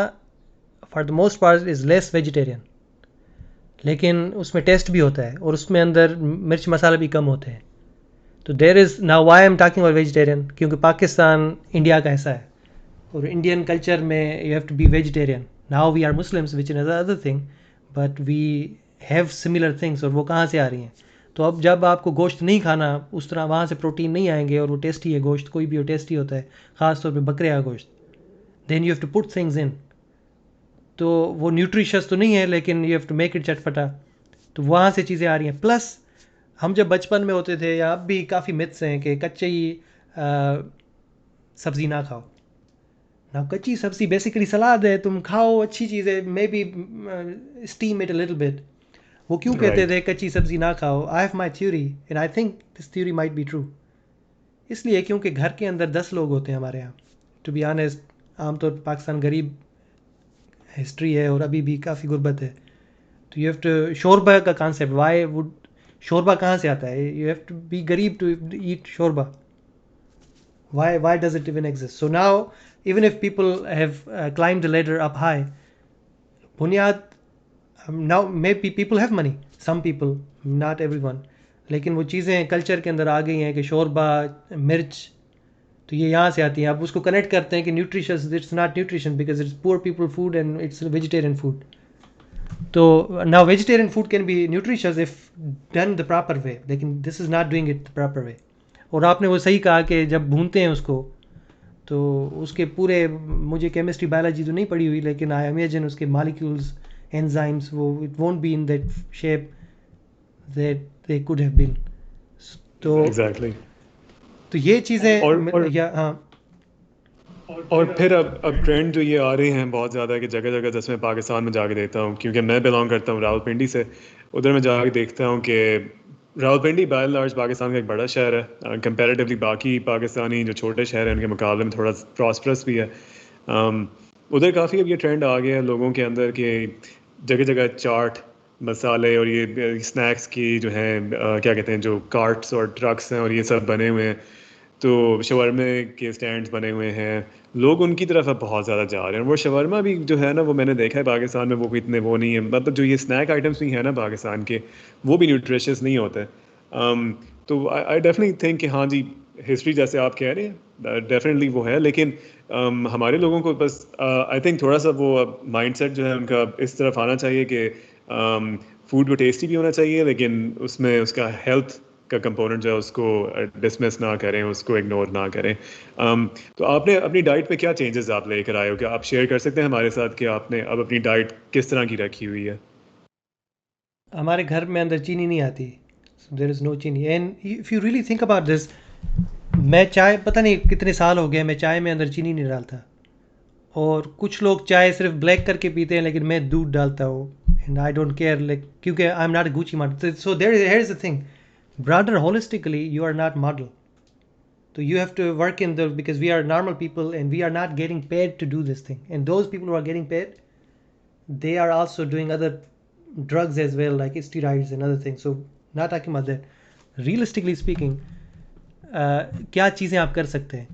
for the most part is less vegetarian, लेकिन उसमें टेस्ट भी होता है और उसमें अंदर मिर्च मसाला भी कम होते हैं. तो there is now why I am talking about vegetarian, क्योंकि पाकिस्तान इंडिया का हिस्सा है और इंडियन कल्चर में you have to be vegetarian. Now we are Muslims which is other thing, but we have similar things. और वो कहाँ से आ रही हैं? तो अब जब आपको गोश्त नहीं खाना, उस तरह वहाँ से प्रोटीन नहीं आएंगे, और वो टेस्टी है गोश्त, कोई भी हो टेस्टी होता है, ख़ास तौर पे बकरे का गोश्त, then you have to put things in. तो वो न्यूट्रिशियस तो नहीं है, लेकिन you have to make it चटपटा. तो वहाँ से चीज़ें आ रही हैं. प्लस हम जब बचपन में होते थे, या अब भी काफ़ी मिथ्स हैं कि कच्चे ही सब्ज़ी ना खाओ. ना, कच्ची सब्ज़ी बेसिकली सलाद है, तुम खाओ, अच्छी चीज़ है, may be steam it a little bit. वो क्यों कहते राइट थे कच्ची सब्ज़ी ना खाओ? I have my theory and I think this theory might be true. इसलिए क्योंकि घर के अंदर 10 लोग होते हैं हमारे यहाँ. टू बी ऑनेस्ट, आमतौर पर पाकिस्तान गरीब हिस्ट्री है और अभी भी काफ़ी गुर्बत है. तो यू हैव टू, शोरबा का कॉन्सेप्ट, वाई वुड शोरबा कहाँ से आता है? यू हैव टू बी गरीब टू ईट शोरबा. Why does it even exist? So now, even if people have climbed the ladder up high, बुनियाद, now maybe people have money, some people, not everyone, लेकिन वो चीज़ें culture के अंदर आ गई हैं कि शोरबा, मिर्च, तो ये यहाँ से आती हैं. आप उसको कनेक्ट करते हैं कि nutritious, it's not nutrition because it's poor people food and it's vegetarian food. तो now vegetarian food can be nutritious if done the proper way, लेकिन this is not doing it the proper way. और आपने वो सही कहा कि जब भूनते हैं उसको, तो उसके पूरे, मुझे केमिस्ट्री बायोलॉजी तो नहीं पढ़ी हुई, लेकिन आई इमेजिन उसके मॉलिक्यूल्स, एंजाइम्स, वो it won't be in that shape that they could have been. तो एग्जैक्टली. तो ये चीज़ें, और या हाँ. और फिर अब ट्रेंड जो ये आ रहे हैं बहुत ज़्यादा कि जगह जगह, जैसे मैं पाकिस्तान में जाके देखता हूँ, क्योंकि मैं बिलोंग करता हूँ रावलपिंडी से, उधर मैं जाके देखता हूँ कि रावलपिंडी बाय लार्ज पाकिस्तान का एक बड़ा शहर है, कंपैरेटिवली बाकी पाकिस्तानी जो छोटे शहर हैं उनके मुकाबले में थोड़ा प्रॉस्परस भी है. उधर काफ़ी अब ये ट्रेंड आ गया है लोगों के अंदर कि जगह जगह चाट मसाले और ये स्नैक्स की जो हैं क्या कहते हैं, जो कार्ट्स और ट्रक्स हैं और ये सब बने हुए हैं. तो शवरमा के स्टैंड्स बने हुए हैं, लोग उनकी तरफ अब बहुत ज़्यादा जा रहे हैं. वो शवरमा भी जो है ना, वो मैंने देखा है पाकिस्तान में, वो भी इतने वो नहीं है. मतलब जो ये स्नैक आइटम्स भी हैं ना पाकिस्तान के, वो भी न्यूट्रिशियस नहीं होते. तो आई डेफिनेटली थिंक कि हाँ जी, हिस्ट्री जैसे आप कह रहे हैं डेफिनेटली वो है, लेकिन हमारे लोगों को बस आई थिंक थोड़ा सा वो माइंडसेट जो है उनका इस तरफ आना चाहिए कि फूड को टेस्टी भी होना चाहिए, लेकिन उसमें उसका हेल्थ का कंपोनेंट जो है उसको डिसमिस ना करें, उसको इग्नोर ना करें. तो आपने अपनी डाइट में क्या चेंजेस आप लेकर आए हो? क्या आप शेयर कर सकते हैं हमारे साथ कि आपने अब अपनी डाइट किस तरह की रखी हुई है? हमारे घर में अंदर चीनी नहीं आती, देर इज़ नो चीनी. And if you really think about this, मैं चाय, पता नहीं कितने साल हो गए मैं चाय में अंदर चीनी नहीं डालता. और कुछ लोग चाय सिर्फ ब्लैक करके पीते हैं, लेकिन मैं दूध डालता हूँ. And I don't care, like, क्योंकि I am not a Gucci model. So there is the thing, brother, holistically you are not model. So you have to work in the, because we are normal people and we are not getting paid to do this thing. And those people who are getting paid, they are also doing other drugs as well, like steroids and other things. So not talking about that. Realistically speaking, क्या चीज़ें आप कर सकते हैं?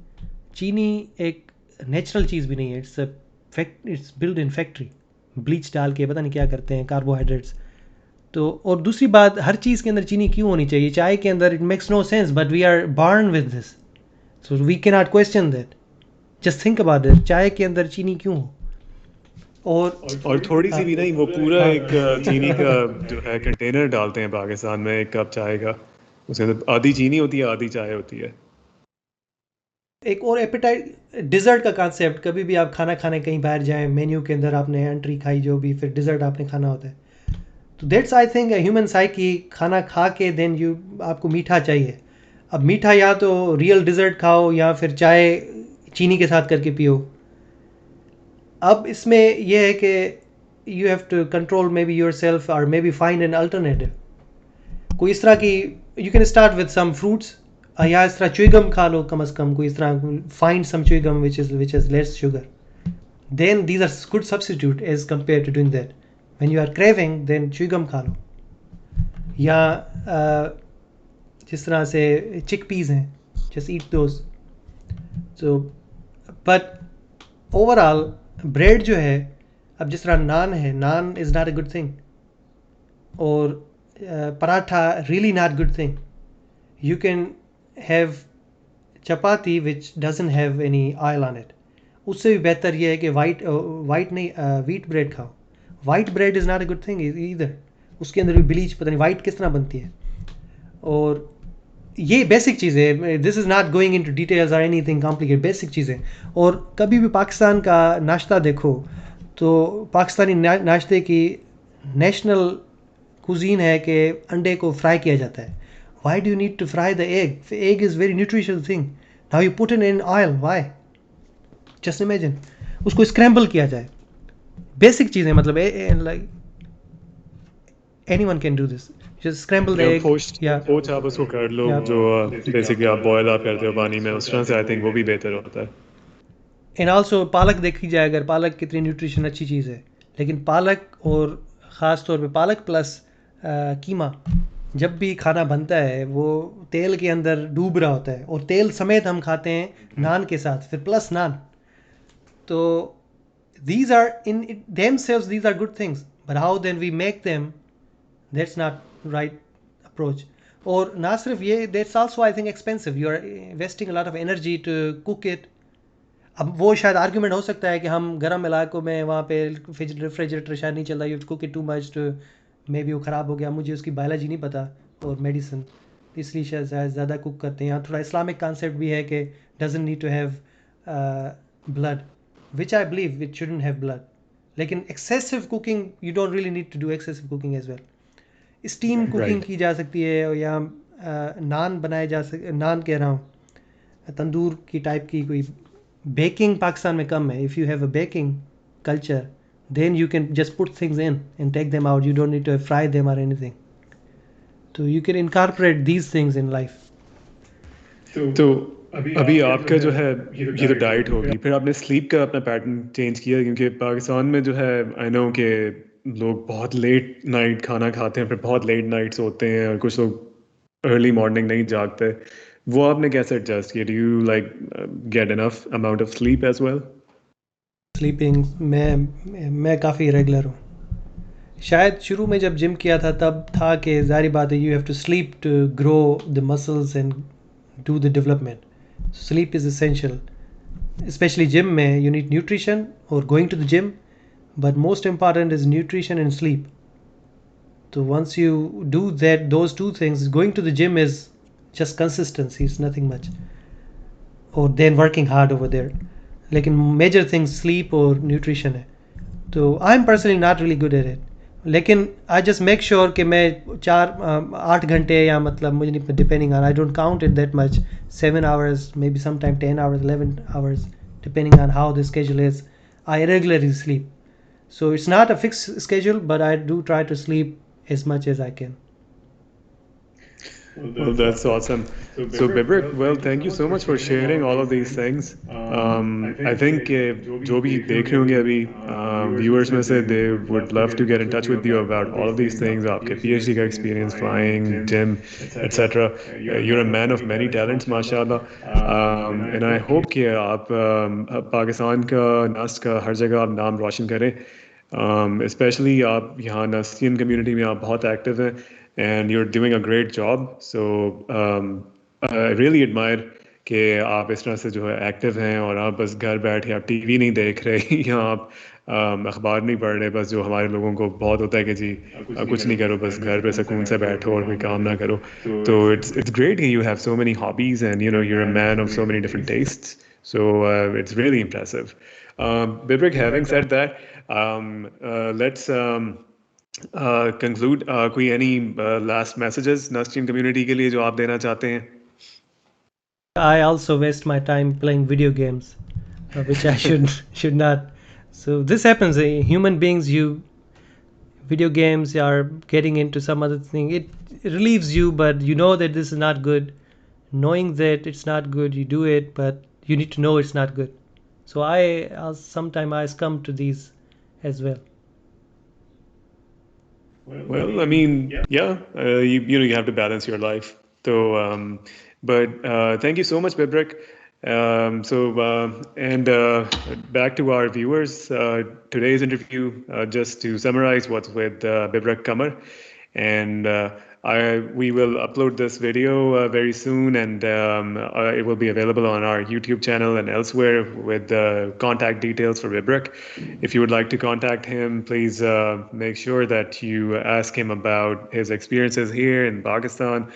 चीनी एक natural चीज़ भी नहीं है. It's build in factory, bleach डाल के पता नहीं क्या करते हैं, कार्बोहाइड्रेट्स. तो और दूसरी बात, हर चीज़ के अंदर चीनी क्यों होनी चाहिए? चाय के अंदर it makes no sense, but we are born with this, so we can not question that. Just think about it, चाय के अंदर चीनी क्यों हो? और थोड़ी सी भी नहीं, वो पूरा हाँ. एक चीनी का जो है कंटेनर डालते हैं पाकिस्तान में एक कप चाय का, उसके अंदर आधी चीनी होती है आधी चाय होती है. एक और एपेटाइट, डिज़र्ट का कॉन्सेप्ट, कभी भी आप खाना खाने कहीं बाहर जाएं, मेन्यू के अंदर आपने एंट्री खाई जो भी, फिर डिज़र्ट आपने खाना होता है. तो that's I think human psyche. खाना खा के देन यू, आपको मीठा चाहिए. अब मीठा या तो रियल डिज़र्ट खाओ या फिर चाय चीनी के साथ करके पियो. अब इसमें यह है कि you have to control maybe yourself, और maybe find an alternative. कोई इस तरह की you can start with some fruits. या इस तरह chewing खा लो कम से कम, कोई इस तरह find some chewing which is less sugar. Then these are good substitute as compared to doing that. When you are craving, then chewing खा लो. या जिस तरह से chickpeas हैं, just eat those. So, but overall bread जो है, अब जिस तरह नान है, नान is not a good thing. और paratha really not good thing. You can have chapati which doesn't have any oil on it. उससे भी बेहतर ये है कि white नहीं wheat bread खाओ. White bread is not a good thing either. उसके अंदर भी ब्लीच पता नहीं white किस तरह बनती है. और ये बेसिक चीज़ें, this is not going into details और एनीथिंग कॉम्प्लिकेटेड, बेसिक चीज़ें. और कभी भी पाकिस्तान का नाश्ता देखो तो पाकिस्तानी नाश्ते की नेशनल कुजीन है कि अंडे को फ्राई किया जाता है. Why do you need to fry the egg? The egg is very nutritious thing. Now you put it in oil. Why? Just imagine. उसको scramble किया जाए. Basic चीज़ें, मतलब like anyone can do this. Just scramble the egg. पोच आप उसको कर लो, जो बेसिकली आप बॉयल आप करते हो पानी में, उस तरह से आई थिंक वो भी बेहतर होता है. एंड ऑल्सो पालक देखी जाए, अगर पालक कितनी न्यूट्रिशन अच्छी चीज़ है, लेकिन पालक और ख़ास तौर पे पालक प्लस कीमा जब भी खाना बनता है वो तेल के अंदर डूब रहा होता है, और तेल समेत हम खाते हैं नान के साथ, फिर प्लस नान. तो these are in themselves, these are good things, but how then we make them, that's not right approach. और ना सिर्फ ये, that's also I think expensive. You are investing a lot of energy to cook it. अब वो शायद argument हो सकता है कि हम गर्म इलाकों में वहाँ पे रेफ्रिजरेटर शायद नहीं चल रहा, you cook it too much too, maybe वो ख़राब हो गया, मुझे उसकी बायोलॉजी नहीं पता, और मेडिसिन, इसलिए शायद ज़्यादा कुक करते हैं. यहाँ थोड़ा इस्लामिक कॉन्सेप्ट भी है कि doesn't need to have blood, which I believe it shouldn't have blood. लेकिन excessive cooking, you don't really need to do excessive cooking as well. Steam cooking की जा सकती है, या नान बनाए जा सकते, नान कह रहा हूँ तंदूर की टाइप की. कोई बेकिंग पाकिस्तान में कम है. If you have a baking culture, then you can just put things in and take them out. You don't need to fry them or anything. So you can incorporate these things in life. तो अभी आपका जो है ये तो diet होगी, फिर आपने स्लीप का अपना पैटर्न चेंज किया, क्योंकि पाकिस्तान में जो है आई नो कि लोग बहुत लेट नाइट खाना खाते हैं, फिर बहुत लेट नाइट सोते हैं, और कुछ लोग अर्ली मॉर्निंग नहीं जागते. वो आपने कैसे एडजस्ट किया? Do you like get enough amount of sleep as well? Sleeping मैं काफ़ी रेगुलर हूँ. शायद शुरू में जब जिम किया था तब था कि ज़ाहिर बात है, you have to sleep to grow the muscles and do the development. Sleep is essential, specially gym में. यू नीड न्यूट्रिशन और going to the gym, but most important is nutrition and sleep. तो once you do that, those two things, going to the gym is just consistency, it's nothing much, or then working hard over there. लेकिन major things sleep और nutrition है. तो I am personally not really good at it, लेकिन I just make sure कि मैं 8 घंटे, या मतलब मुझे नहीं, depending on, I don't count it that much, 7 hours, maybe some time 10 hours, 11 hours, depending on how the schedule is. I regularly sleep, so it's not a fixed schedule, but I do try to sleep as much as I can. Well, that's awesome. So Bibrak, well, thank you so much for sharing all of these things. I think जो भी देख रहे होंगे अभी viewers में से, they would love to get in touch with you about all of these things. आपके PhD का experience, flying, gym, etc. You're a man of many talents, माशाल्लाह. And I hope कि आप पाकिस्तान का, नस्ट का, हर जगह आप नाम रोशन करें. Especially आप यहाँ नस्तियन community में आप बहुत active हैं, and you're doing a great job. So I really admire कि आप इस तरह से जो है एक्टिव हैं, और आप बस घर बैठे आप टीवी नहीं देख रहे या आप अखबार नहीं पढ़ रहे, बस जो हमारे लोगों को बहुत होता है कि जी कुछ नहीं करो, बस घर पे सुकून से बैठो और कोई काम ना करो. तो it's great कि you have so many hobbies, and you know you're a man of so many different tastes. So it's really impressive. Bibrak, having said that, let's conclude. कोई any last messages Nastian community के लिए जो आप देना चाहते हैं? I also waste my time playing video games, which I should not. So this happens. Human beings, video games or getting into some other thing, it relieves you, but you know that this is not good. Knowing that it's not good, you do it, but you need to know it's not good. So sometimes I succumb to these as well. Well, I mean, yeah, you have to balance your life. So, but thank you so much, Bibrak. And back to our viewers, today's interview, just to summarize, what's with Bibrak Qamar, and we will upload this video very soon, and it will be available on our YouTube channel and elsewhere with contact details for Bibrak. If you would like to contact him, please make sure that you ask him about his experiences here in Pakistan.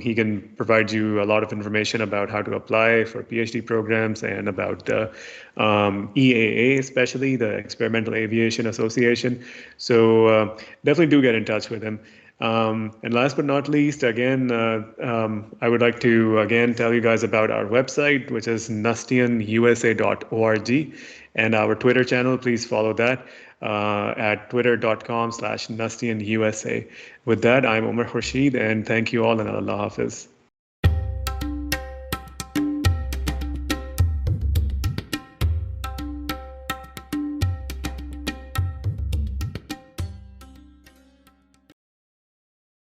He can provide you a lot of information about how to apply for PhD programs and about the EAA, especially the Experimental Aviation Association. So definitely do get in touch with him. And last but not least, again, I would like to again tell you guys about our website, which is nustianusa.org, and our Twitter channel. Please follow that at twitter.com/nustianusa. With that, I'm Omar Khurshid, and thank you all, and Allah Hafiz.